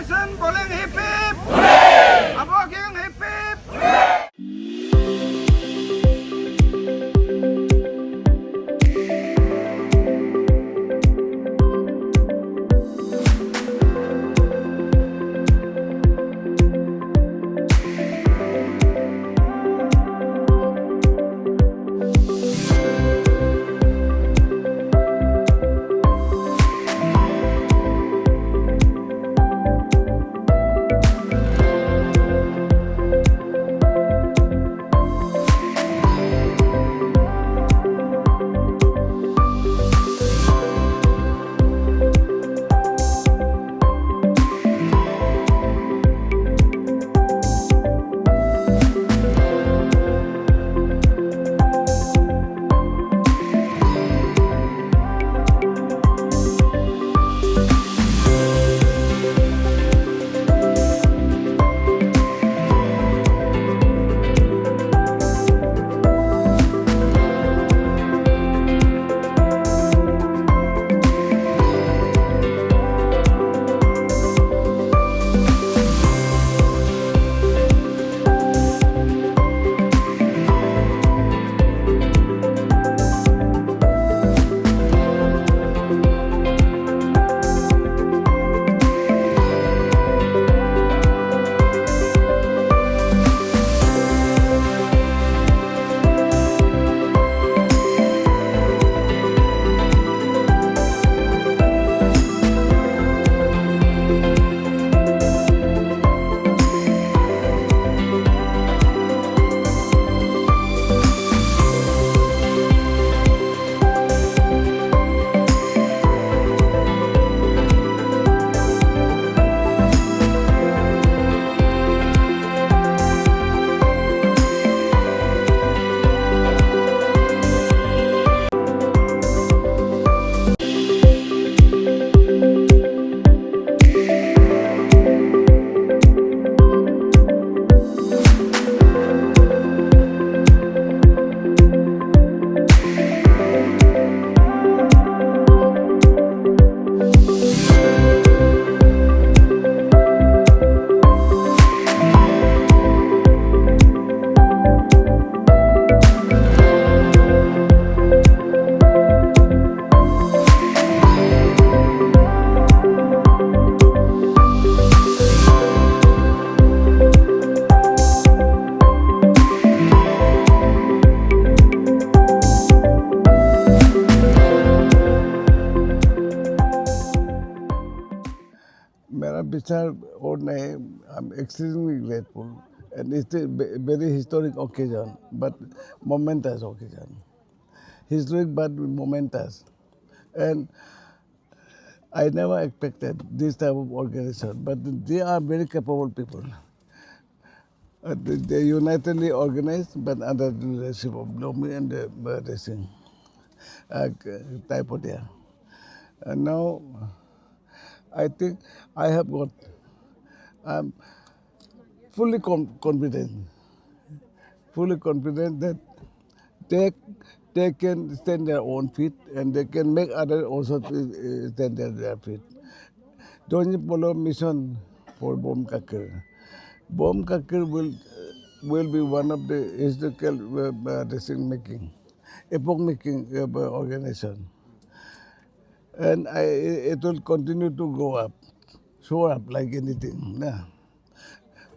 Nation bowling hip hip. Hooray! Abo King hip hip. मेरा विचार और नहीं, I'm extremely grateful, and it's a very historic occasion, but momentous occasion. Historic but momentous, and I never expected this type of organization, but they are very capable people. They unitedly organized, but under the leadership of Lomi and the Racing Taipodia. And now, I think I have got, I'm fully confident that they can stand their own feet and they can make others also stand their feet. Donji Polo mission for Bom Kakir. Bom Kakir will be one of the historical decision-making, epoch-making organization. And it will continue to go up, show up like anything. Yeah.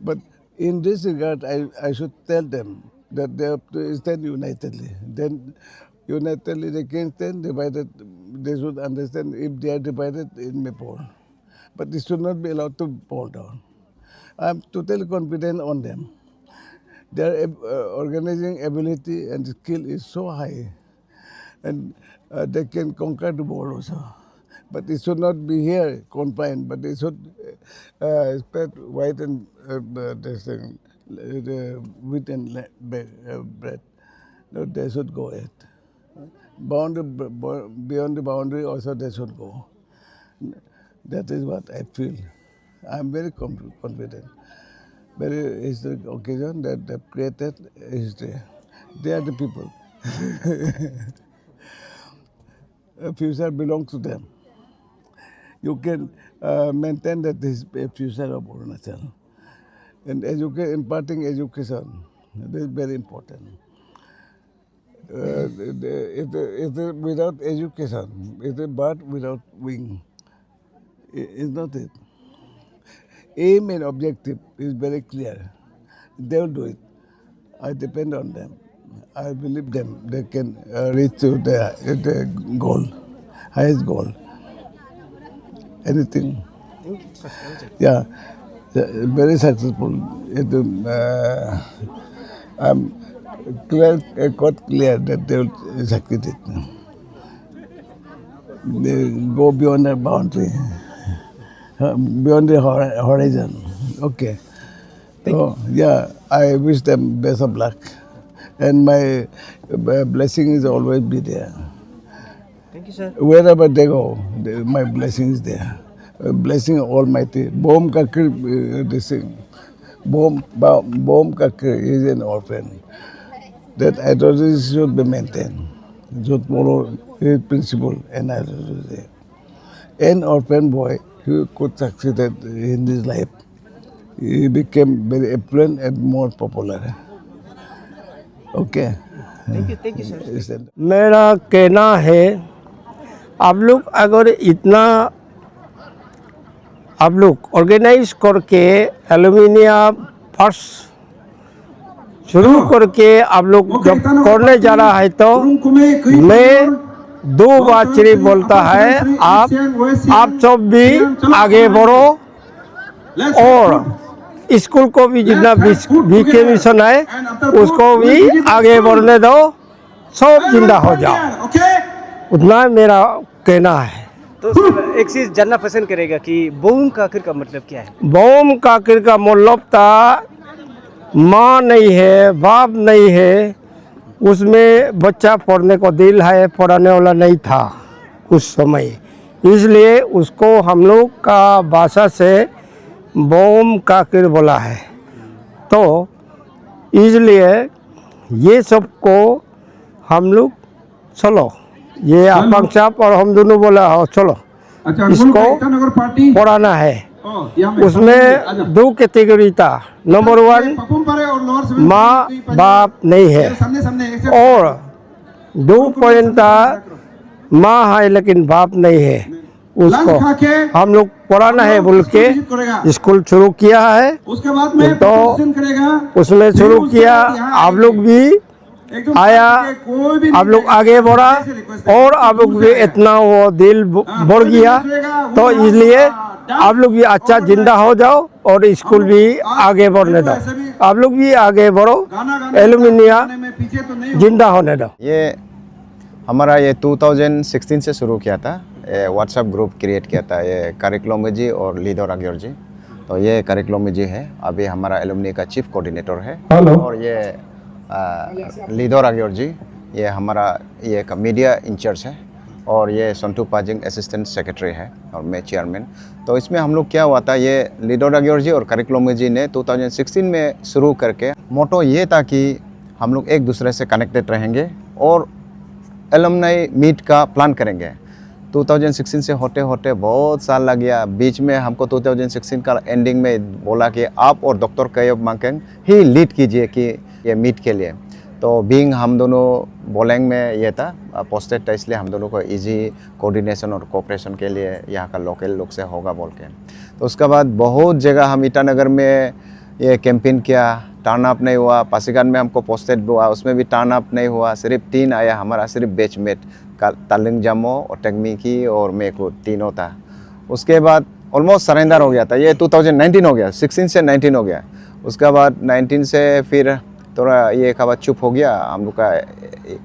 But in this regard, I should tell them that they have to stand unitedly. Then unitedly they can stand, divided, they should understand if they are divided, it may fall. But it should not be allowed to fall down. I'm totally confident on them. Their organizing ability and skill is so high, and they can conquer the world also. But it should not be here confined, but they should spread wide and the width and breadth. No, they should go ahead. Beyond the boundary also they should go. That is what I feel. I'm very confident. Very historic occasion that they created history. They are the people. The future belongs to them. You can maintain that this future of Arunachal. And imparting education, this is very important. Without education, it's a bird without wing. It's not it. Aim and objective is very clear. They will do it. I depend on them. I believe them. They can reach to the goal, highest goal. Anything. Yeah, very successful. I'm quite clear that they will succeed it. They go beyond the boundary, beyond the horizon. Okay. So, yeah, I wish them best of luck. And my blessing is always be there. Thank you, sir. Wherever they go, my blessing is there. Blessing Almighty. Bom Kakir, this thing. Bom Kakir is an orphan. That authority should be maintained. Should follow his principle and authority. An orphan boy who could succeed in his life. He became very affluent and more popular. Okay. Thank you, sir. मेरा कहना है आप लोग अगर इतना आप लोग organise करके एल्यूमिनियम फर्स्ट शुरू करके आप लोग जब करने जा रहा है तो मैं दो बात सिर्फ बोलता है आप सब भी आगे बढ़ो और स्कूल को भी जितना बीके मिशन है उसको भी आगे बढ़ने दो सब जिंदा हो जाओ उतना मेरा कहना है। तो सर एक चीज जानना पसंद करेगा कि बोम काकर का मतलब क्या है? बम काकर का मतलब था माँ नहीं है बाप नहीं है उसमें बच्चा पढ़ने को दिल है पढ़ाने वाला नहीं था उस समय इसलिए उसको हम लोग का भाषा से बम काकर बोला है। तो इसलिए ये सबको हम लोग चलो ये आपांग साहब और हम दोनों बोला हो चलो इसको पढ़ाना है। उसमें दो कैटेगरी था नंबर 1 माँ बाप नहीं है और 2 पॉइंट था माँ है लेकिन बाप नहीं है उसको हम लोग पढ़ाना है बोल के स्कूल शुरू किया है। तो उसमें शुरू किया आप लोग भी आया आप लोग आगे बढ़ा और आप लोग भी इतना वो दिल बढ़ गया तो इसलिए आप लोग भी अच्छा जिंदा हो जाओ और स्कूल भी आगे बढ़ने दो आप लोग भी आगे बढ़ो एल्यूमिनियम जिंदा होने दो। ये हमारा ये 2016 से शुरू किया था व्हाट्सएप ग्रुप क्रिएट किया था ये करिकुलम जी और लीडर अग्योर जी। तो ये करिकुलम जी है अभी हमारा एलुमनी का चीफ कोऑर्डिनेटर है और ये लीडर अग्योर जी ये हमारा ये का मीडिया इंचार्ज है और ये संतू पाजिंग असिस्टेंट सेक्रेटरी है और मैं चेयरमैन। तो इसमें हम लोग क्या हुआ था ये लीडर अग्योर जी और करिकुलम जी ने 2016 में शुरू करके मोटो ये था कि हम लोग एक दूसरे से कनेक्टेड रहेंगे और एलुमनी मीट का प्लान करेंगे। 2016 से होते होते बहुत साल लग गया बीच में हमको 2016 का एंडिंग में बोला कि आप और डॉक्टर कयब मांकेंग ही लीड कीजिए कि ये मीट के लिए। तो बीइंग हम दोनों बोलेंग में ये था पोस्टेड था इसलिए हम दोनों को इजी कोऑर्डिनेशन और कोऑपरेशन के लिए यहाँ का लोकल लोग से होगा बोल के। तो उसके बाद बहुत जगह हम ईटानगर में ये कैंपेन किया टर्न अप नहीं हुआ पासीघाट में हमको पोस्टेड हुआ उसमें भी टर्न अप नहीं हुआ सिर्फ 3 आया हमारा सिर्फ बैचमेट तालिंग जामो और टेक्मिकी और मेको तीनों था। उसके बाद ऑलमोस्ट सरेंडर हो गया था ये 2019 हो गया 16 से 19 हो गया। उसके बाद 19 से फिर थोड़ा ये खबर चुप हो गया हम लोग का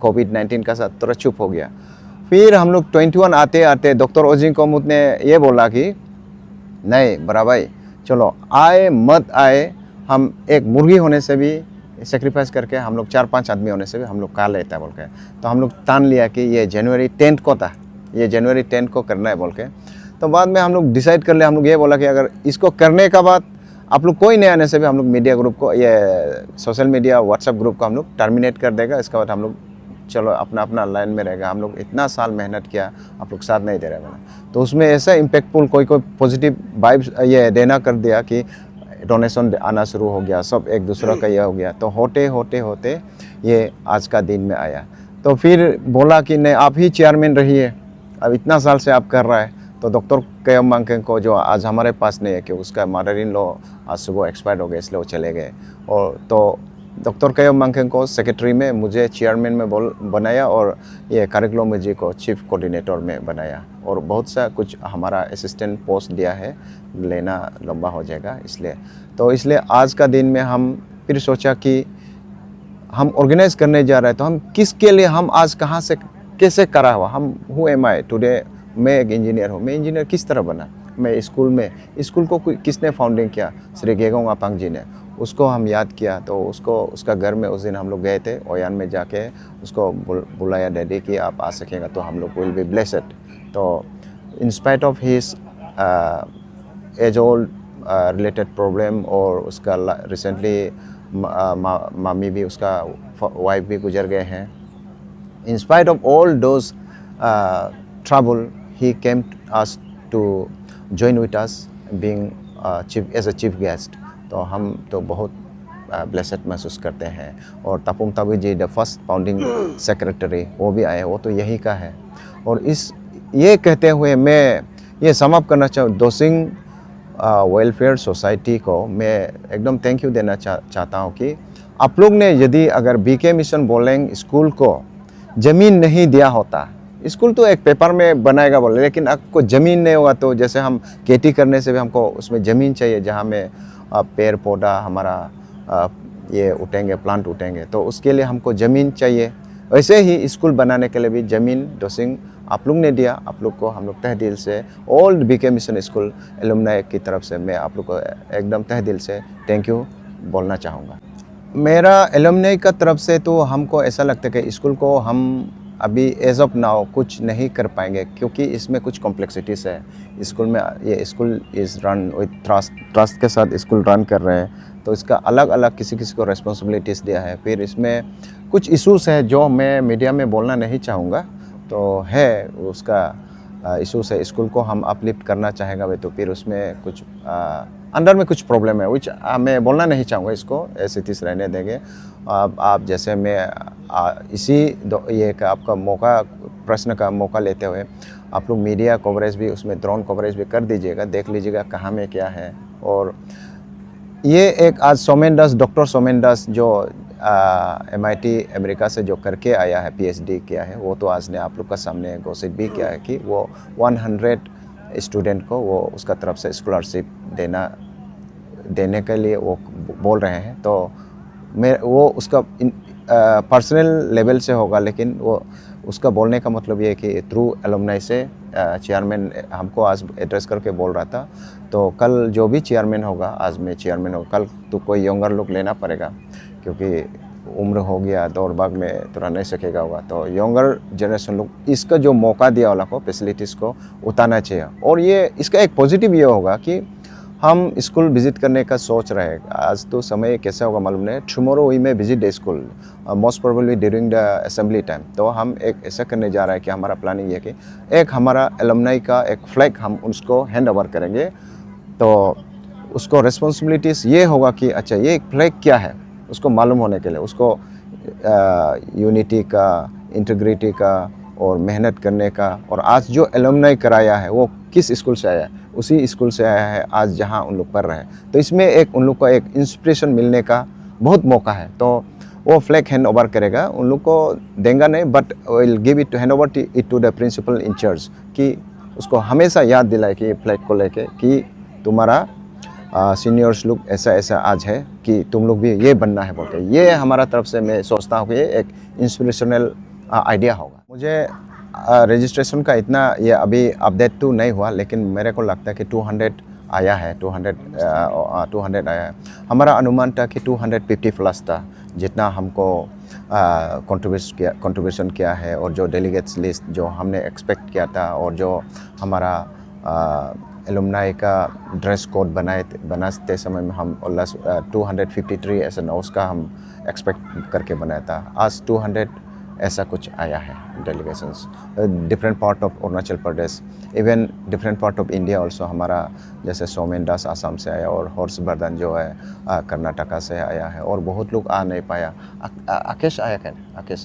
कोविड-19 का साथ थोड़ा चुप हो गया। फिर हम लोग 21 आते आते डॉक्टर ओजिंग कोमुत ने ये बोला कि नहीं बड़ा भाई चलो आए मत आए हम एक मुर्गी होने से भी सेक्रीफाइस करके हम लोग 4-5 आदमी होने से भी हम लोग खा लेता है बोल के। तो हम लोग तान लिया कि ये जनवरी 10 को था ये जनवरी 10 को करना है बोल के। तो बाद में हम लोग डिसाइड कर लिया हम लोग ये बोला कि अगर इसको करने का बाद आप लोग कोई नहीं आने से भी हम लोग मीडिया ग्रुप को ये सोशल मीडिया व्हाट्सएप ग्रुप को हम लोग टर्मिनेट कर देगा। इसके बाद हम लोग चलो अपना अपना लाइन में रहेगा, हम लोग इतना साल मेहनत किया, आप लोग साथ नहीं दे रहे बोला। तो उसमें ऐसा इम्पैक्टफुल कोई पॉजिटिव वाइब्स ये देना कर दिया कि डोनेशन आना शुरू हो गया, सब एक दूसरा का ये हो गया। तो होते होते होते ये आज का दिन में आया। तो फिर बोला कि नहीं आप ही चेयरमैन रहिए, अब इतना साल से आप कर रहा है। तो डॉक्टर कयम मांगकेन को जो आज हमारे पास नहीं है कि उसका मदर इन लॉ आज सुबह एक्सपायर हो गए, इसलिए वो चले गए। और तो डॉक्टर कयम मांगकेन को सेक्रेटरी में, मुझे चेयरमैन में बनाया और ये करिकुलम जी को चीफ कोऑर्डिनेटर में बनाया। और बहुत सा कुछ हमारा असिस्टेंट पोस्ट दिया है, लेना लंबा हो जाएगा इसलिए। तो इसलिए आज का दिन में हम फिर सोचा कि हम ऑर्गेनाइज करने जा रहे हैं, तो हम किसके लिए, हम आज कहाँ से कैसे करा हुआ, हम हु एम आई टुडे। मैं एक इंजीनियर हूँ, मैं इंजीनियर किस तरह बना, मैं स्कूल को किसने फाउंडिंग किया, श्री गेगोंग अपांग जी ने, उसको हम याद किया। तो उसका घर में उस दिन हम लोग गए थे, ओयान में जाके उसको बुलाया, डैडी कि आप आ सकेगा तो हम लोग विल बी ब्लेस्ड। तो in spite of his age old related problem, और उसका रिसेंटली मामी भी, उसका वाइफ भी गुजर गए हैं। In spite of all those trouble, he came us to join with us, being as a chief guest. तो हम तो बहुत ब्लेसड महसूस करते हैं। और तापुंग ताबी जी द फर्स्ट फाउंडिंग सेक्रेटरी, वो भी आए, वो तो यही का है। और ये कहते हुए मैं ये समाप्त करना चाहूँ, दोसिंग वेलफेयर सोसाइटी को मैं एकदम थैंक यू देना चाहता हूँ कि आप लोग ने यदि अगर बीके मिशन बोलेंग स्कूल को ज़मीन नहीं दिया होता, स्कूल तो एक पेपर में बनाएगा बोले, लेकिन आपको ज़मीन नहीं होगा। तो जैसे हम खेती करने से भी हमको उसमें ज़मीन चाहिए जहाँ में पेड़ पौधा हमारा ये उठेंगे, प्लांट उठेंगे, तो उसके लिए हमको ज़मीन चाहिए। वैसे ही स्कूल बनाने के लिए भी ज़मीन दोसिंग आप लोग ने दिया। आप लोग को हम लोग तह दिल से, all BK mission school alumni की तरफ से मैं आप लोग को एकदम तह दिल से थैंक यू बोलना चाहूँगा। मेरा एलुमनाई का तरफ से तो हमको ऐसा लगता है कि स्कूल को हम अभी एज ऑफ नाउ कुछ नहीं कर पाएंगे, क्योंकि इसमें कुछ कॉम्प्लेक्सिटीज़ है स्कूल में। ये school is run with trust के साथ स्कूल रन कर रहे हैं, तो इसका अलग अलग किसी को रेस्पॉन्सिबिलिटीज़ दिया है। फिर इसमें कुछ इश्यूज़ है जो मैं मीडिया में बोलना नहीं चाहूँगा, तो है उसका इशूज़ है। स्कूल को हम अपलिफ्ट करना चाहेगा वे, तो फिर उसमें कुछ अंदर में कुछ प्रॉब्लम है, विच मैं बोलना नहीं चाहूँगा, इसको ऐसे तीस रहने देंगे। आप जैसे मैं ये का आपका प्रश्न का मौका लेते हुए आप लोग मीडिया कवरेज भी, उसमें ड्रोन कवरेज भी कर दीजिएगा, देख लीजिएगा कहाँ में क्या है। और ये एक आज सोमेन दास, डॉक्टर सोमेन दास जो MIT अमेरिका से जो करके आया है, PhD किया है, वो तो आज ने आप लोग का सामने घोषित भी किया है कि वो 100 स्टूडेंट को वो उसका तरफ से स्कॉलरशिप देने के लिए वो बोल रहे हैं। तो वो उसका पर्सनल लेवल से होगा, लेकिन वो उसका बोलने का मतलब ये है कि थ्रू एलुमनाई से चेयरमैन हमको आज एड्रेस करके बोल रहा था। तो कल जो भी चेयरमैन होगा, आज मैं चेयरमैन होगा, कल तो कोई यंगर लोग लेना पड़ेगा, क्योंकि उम्र हो गया, दौड़ भाग में तो रह नहीं सकेगा होगा। तो यंगर जनरेशन लोग इसका जो मौका दिया वाला को, फैसिलिटीज़ को उतारना चाहिए। और ये इसका एक पॉजिटिव ये होगा कि हम स्कूल विजिट करने का सोच रहे हैं। आज तो समय कैसा होगा मालूम नहीं, टुमारो वी में visit the school, most probably during the assembly time. तो हम एक ऐसा करने जा रहे हैं कि हमारा प्लानिंग ये कि एक हमारा एलुमनाई का एक फ्लैग हम उसको हैंड ओवर करेंगे। तो उसको रिस्पॉन्सिबिलिटीज़ ये होगा कि अच्छा ये फ्लैग क्या है, उसको मालूम होने के लिए, उसको यूनिटी का, इंटीग्रिटी का और मेहनत करने का। और आज जो एलुमनाई कराया है वो किस स्कूल से आया है, उसी स्कूल से आया है आज जहां उन लोग पढ़ रहे हैं। तो इसमें एक उन लोग को एक इंस्पिरेशन मिलने का बहुत मौका है। तो वो फ्लैग हैंड ओवर करेगा, उन लोग को देंगे नहीं, but will give it hand over it to the principal in charge, कि उसको हमेशा याद दिलाए कि फ्लैग को लेके कि तुम्हारा सीनियर्स लोग ऐसा ऐसा आज है कि तुम लोग भी ये बनना है बोलते। ये हमारा तरफ से मैं सोचता हूँ कि ये एक इंस्पिरेशनल आइडिया होगा। मुझे रजिस्ट्रेशन का इतना ये अभी अपडेट तो नहीं हुआ, लेकिन मेरे को लगता है कि 200 आया है, 200 आया है। हमारा अनुमान था कि 250 प्लस था, जितना हमको कंट्रीब्यूशन किया है। और जो डेलीगेट्स लिस्ट जो हमने एक्सपेक्ट किया था, और जो हमारा एलुमनाई का ड्रेस कोड बनाते समय में हम 253 ऐसा उसका हम एक्सपेक्ट करके बनाया था। आज ऐसा कुछ आया है delegations different part of Arunachal Pradesh, even different part of India also. हमारा जैसे सोमेन दास आसाम से आया और हर्षवर्धन जो है कर्नाटका से आया है, और बहुत लोग आ नहीं पाया। आकेश आया क्या?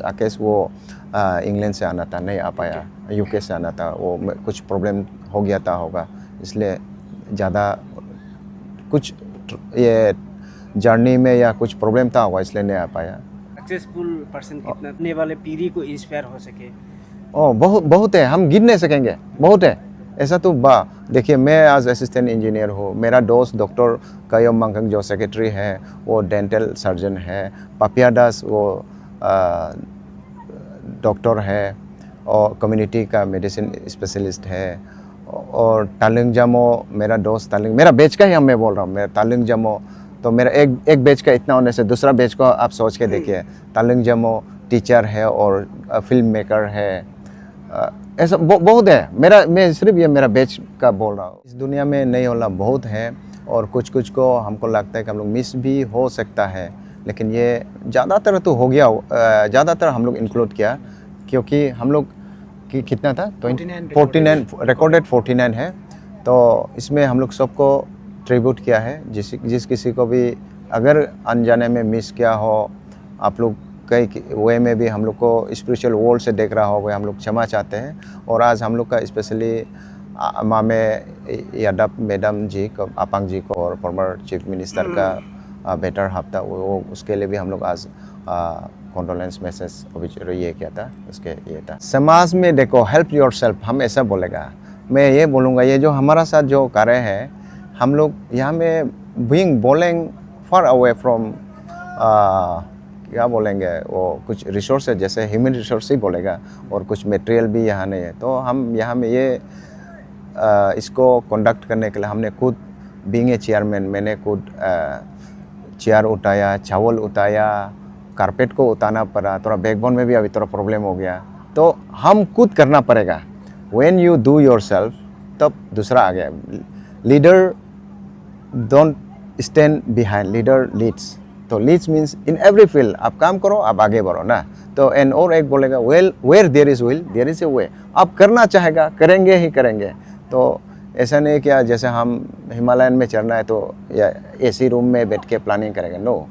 आकेश वो इंग्लैंड से आना था, नहीं आ पाया। यूके से आना था, वो कुछ प्रॉब्लम हो गया था होगा, इसलिए ज़्यादा कुछ ये जर्नी में या कुछ प्रॉब्लम था होगा, इसलिए नहीं आ पाया। सक्सेसफुल पर्सन कितना आने वाले पीढ़ी को इंस्पायर हो सके? बहुत है, हम गिन नहीं सकेंगे, बहुत है ऐसा। तो देखिए, मैं आज असिस्टेंट इंजीनियर हूँ, मेरा दोस्त डॉक्टर कायम मंगंग जो सेक्रेटरी है वो डेंटल सर्जन है, पापिया दास वो डॉक्टर है और कम्युनिटी का मेडिसिन स्पेशलिस्ट है, और तालिंग जामो मेरा दोस्त, तालिंग मेरा बैच का ही हम मैं बोल रहा हूँ, मेरा तालिंग जामो। तो मेरा एक बैच का इतना होने से दूसरा बैच को आप सोच के देखिए, तालिंग जामो टीचर है और फिल्म मेकर है, ऐसा बहुत है। मैं सिर्फ ये मेरा बैच का बोल रहा हूँ। इस दुनिया में नहीं होला बहुत है, और कुछ को हमको लगता है कि हम लोग मिस भी हो सकता है, लेकिन ये ज़्यादातर तो हो गया, ज़्यादातर हम लोग इंक्लूड किया, क्योंकि हम लोग कि कितना था 49 रिकॉर्डेड 49 है। तो इसमें हम लोग सबको ट्रिब्यूट किया है, जिस किसी को भी अगर अनजाने में मिस किया हो, आप लोग कई वे में भी हम लोग को स्पिरिचुअल वर्ल्ड से देख रहा होगा, हम लोग क्षमा चाहते हैं। और आज हम लोग का स्पेशली मामे यादव मैडम जी को, आपांग जी को, और फॉर्मर चीफ मिनिस्टर का बेटर हफ्ता, वो उसके लिए भी हम लोग आज कॉन्डोलेंस मैसेज ये किया था, उसके ये था। समाज में देखो, हेल्प योर सेल्फ, हम ऐसा बोलेगा। मैं ये बोलूँगा, ये जो हमारा साथ जो कार्य है, हम लोग यहाँ में being Boleng far away from क्या बोलेंगे, वो कुछ रिसोर्स है, जैसे ह्यूमन रिसोर्स ही बोलेगा, और कुछ मटेरियल भी यहाँ नहीं है। तो हम यहाँ में ये इसको कंडक्ट करने के लिए हमने खुद बीइंग ए चेयरमैन, मैंने खुद चेयर उठाया, चावल उठाया, कारपेट को उतारना पड़ा, थोड़ा बैकबोन में भी अभी थोड़ा प्रॉब्लम हो गया, तो हम खुद करना पड़ेगा। व्हेन यू डू योरसेल्फ, तब दूसरा आ गया। Leader don't stand behind, leader leads. तो leads means in every field आप काम करो, आप आगे बढ़ो ना। तो एंड और एक बोलेगा, well where there is will there is a way. आप करना चाहेगा, करेंगे ही करेंगे। तो ऐसा नहीं क्या जैसे हम हिमालयन में चढ़ना है तो या एसी रूम में बैठ के प्लानिंग करेंगे, no,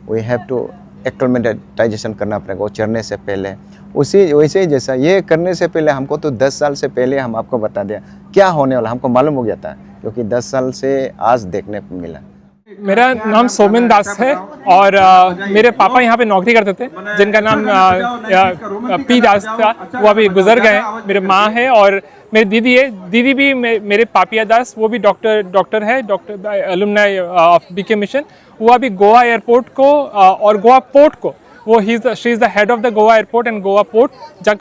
we have to acclimatization करना पड़ेगा वो चढ़ने से पहले। वैसे ही जैसा ये करने से पहले हमको तो 10 साल से पहले हम आपको बता दिया क्या होने वाला, हमको मालूम हो गया था, क्योंकि 10 साल से आज देखने को मिला। मेरा नाम सोमेन दास है और मेरे पापा यहाँ पे नौकरी करते थे, जिनका नाम पी दास था, वो अभी गुजर गए हैं। मेरे माँ है और मेरी दीदी है, दीदी भी मेरे पापिया दास, वो भी डॉक्टर है, doctor alumni of BK mission. वो अभी गोवा एयरपोर्ट को और गोवा पोर्ट को, वो she is the head of the Goa airport and Goa port,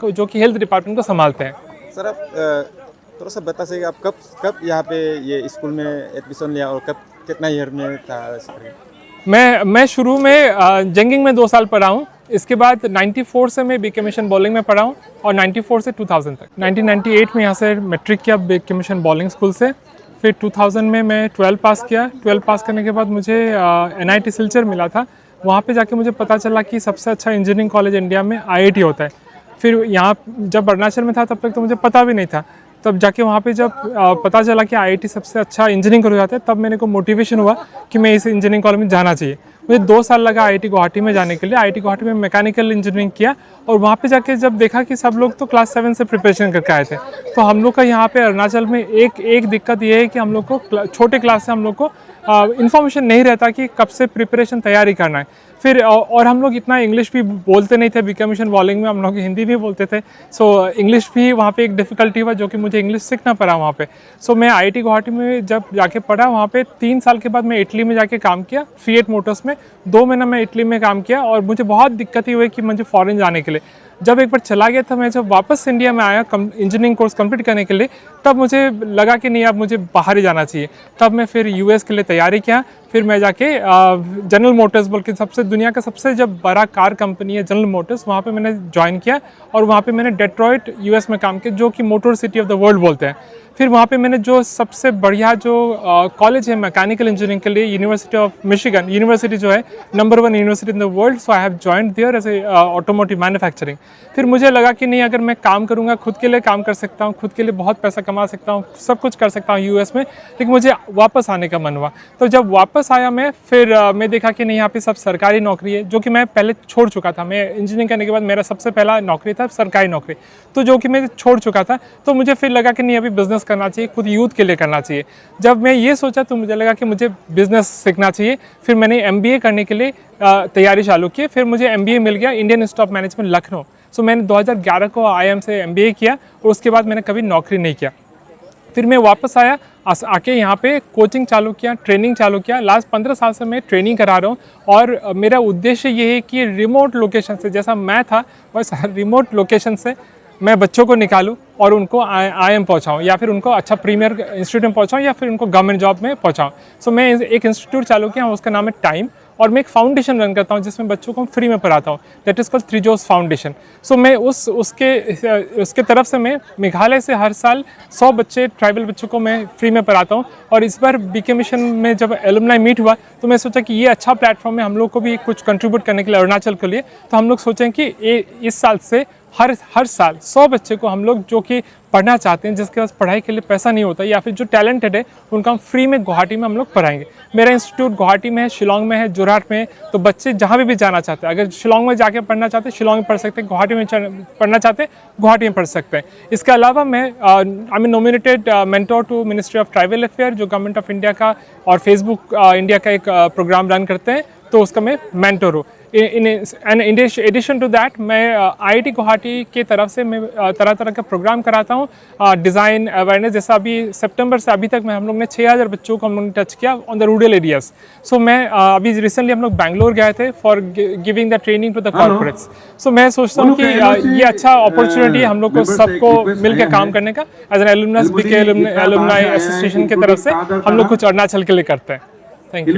जो कि हेल्थ डिपार्टमेंट को संभालते हैं। सर, आप थोड़ा सा बता सकेंगे आप कब यहाँ पे ये स्कूल में एडमिशन लिया और कब कितना ईयर में था? मैं शुरू में जंगिंग में 2 साल पढ़ा हूँ, इसके बाद 94 से मैं बीके मिशन बॉलिंग में पढ़ा हूँ और 94 से 2000 तक। 1998 में यहाँ से मैट्रिक किया बीके मिशन बॉलिंग स्कूल से, फिर 2000 में मैं 12 पास किया। 12 पास करने के बाद मुझे NIT सिलचर मिला था, वहाँ पे जाके मुझे पता चला कि सबसे अच्छा इंजीनियरिंग कॉलेज इंडिया में IIT होता है। फिर यहाँ जब अरुणाचल में था तब तक तो मुझे पता भी नहीं था, तब जाके वहाँ पे जब पता चला कि IIT सबसे अच्छा इंजीनियरिंग कॉलेज आता है, तब मेरे को मोटिवेशन हुआ कि मैं इस इंजीनियरिंग कॉलेज में जाना चाहिए। मुझे 2 साल लगा IIT गुवाहाटी में जाने के लिए। IIT गुवाहाटी में मैकेनिकल इंजीनियरिंग किया और वहाँ पे जाके जब देखा कि सब लोग तो क्लास 7 से प्रिपरेशन करके आए थे, तो हम लोग का यहाँ पे अरुणाचल में एक दिक्कत ये है कि हम लोग को छोटे क्लास से हम लोग को इन्फॉर्मेशन नहीं रहता कि कब से प्रिपरेशन तैयारी करना है। फिर और हम लोग इतना इंग्लिश भी बोलते नहीं थे, बीके मिशन बॉलिंग में हम लोग हिंदी भी बोलते थे, सो इंग्लिश भी वहाँ पे एक डिफ़िकल्टी हुआ, जो कि मुझे इंग्लिश सीखना पड़ा वहाँ पे। सो मैं IIT गुवाहाटी में जब जाके पढ़ा, वहाँ पे 3 साल के बाद मैं इटली में जाके काम किया, फिएट मोटर्स में 2 महीना मैं इटली में काम किया और मुझे बहुत दिक्कत ही हुई कि मुझे फ़ॉरेन जाने के लिए। जब एक बार चला गया था, मैं जब वापस इंडिया में आया इंजीनियरिंग कोर्स कंप्लीट करने के लिए, तब मुझे लगा कि नहीं, अब मुझे बाहर ही जाना चाहिए। तब मैं फिर US के लिए तैयारी किया। फिर मैं जाके जनरल मोटर्स, बल्कि दुनिया का सबसे जब बड़ा कार कंपनी है जनरल मोटर्स, वहाँ पे मैंने ज्वाइन किया और वहाँ पे मैंने डेट्रॉइट US में काम किया, जो कि motor city of the world बोलते हैं। फिर वहाँ पे मैंने जो सबसे बढ़िया जो कॉलेज है मैकेनिकल इंजीनियरिंग के लिए, यूनिवर्सिटी ऑफ मिशिगन यूनिवर्सिटी जो है number 1 university in the world, so I have joined there as a automotive manufacturing. फिर मुझे लगा कि नहीं, अगर मैं काम करूँगा, खुद के लिए काम कर सकता हूँ, खुद के लिए बहुत पैसा कमा सकता हूँ, सब कुछ कर सकता हूँ यूएस में, लेकिन मुझे वापस आने का मन हुआ। तो जब वापस आया मैं, फिर मैं देखा कि नहीं, यहाँ पे सब सरकारी नौकरी है, जो कि मैं पहले छोड़ चुका था। मैं इंजीनियरिंग करने के बाद मेरा सबसे पहला नौकरी था सरकारी नौकरी, तो जो कि मैं छोड़ चुका था। तो मुझे फिर लगा कि नहीं, अभी बिज़नेस करना चाहिए, खुद यूथ के लिए करना चाहिए। जब मैं ये सोचा तो मुझे लगा कि मुझे बिज़नेस सीखना चाहिए। फिर मैंने MBA करने के लिए तैयारी चालू की। फिर मुझे MBA मिल गया Indian Institute of Management Lucknow. So मैंने 2011 को IIM से MBA किया और उसके बाद मैंने कभी नौकरी नहीं किया। फिर मैं वापस आया, आके यहाँ पे कोचिंग चालू किया, ट्रेनिंग चालू किया। लास्ट 15 साल से मैं ट्रेनिंग करा रहा हूँ और मेरा उद्देश्य ये है कि रिमोट लोकेशन से, जैसा मैं था वैसा रिमोट लोकेशन से मैं बच्चों को निकालूं और उनको IIM पहुंचाऊं, या फिर उनको अच्छा प्रीमियर इंस्टीट्यूट में पहुंचाऊं, या फिर उनको गवर्नमेंट जॉब में पहुंचाऊं। सो मैं एक इंस्टीट्यूट चालू किया, उसका नाम है टाइम, और मैं एक फाउंडेशन रन करता हूं जिसमें बच्चों को फ्री में पढ़ाता हूं, दैट इज़ कॉल्ड त्रिजोस फाउंडेशन। सो मैं उसके तरफ से मैं मेघालय से हर साल 100 बच्चे, ट्राइबल बच्चों को मैं फ्री में पढ़ाता हूं। और इस बार BK मिशन में जब एलुमनाई मीट हुआ तो मैं सोचा कि ये अच्छा प्लेटफॉर्म है हम लोग को भी कुछ कंट्रीब्यूट करने के लिए अरुणाचल के लिए। तो हम लोग सोचें कि इस साल से हर साल 100 बच्चे को हम लोग जो कि पढ़ना चाहते हैं, जिसके पास पढ़ाई के लिए पैसा नहीं होता, या फिर जो टैलेंटेड है, उनको हम फ्री में गुवाहाटी में हम लोग पढ़ाएंगे। मेरा इंस्टीट्यूट गुवाहाटी में है, शिलोंग में है, जोरहाट में है। तो बच्चे जहाँ भी जाना चाहते हैं, अगर शिलोंग में जाके पढ़ना चाहते हैं शिलोंग में पढ़ सकते हैं, गुवाहाटी में पढ़ना चाहते हैं गुवाहाटी में पढ़ सकते हैं। इसके अलावा मैं I am nominated mentor to ministry of tribal affair, जो गवर्नमेंट ऑफ इंडिया का और फेसबुक इंडिया का एक प्रोग्राम रन करते हैं, तो उसका मैं मेंटोर हूँ। इन एडिशन टू दैट मैं IIT गुवाहाटी के तरफ से मैं तरह तरह का प्रोग्राम कराता हूँ, डिज़ाइन अवेयरनेस। जैसा अभी सितंबर से अभी तक हम लोग ने 6000 बच्चों को हम लोग ने टच किया on the rural areas. So मैं अभी रिसेंटली हम लोग बैंगलोर गए थे for giving the training to the corporates. So मैं सोचता हूँ कि ये अच्छा अपॉर्चुनिटी है हम लोग को सबको मिलकर काम करने का। As an alumnus BK alumni association की तरफ से हम लोग कुछ अरुणाचल के लिए करते हैं। Thank you.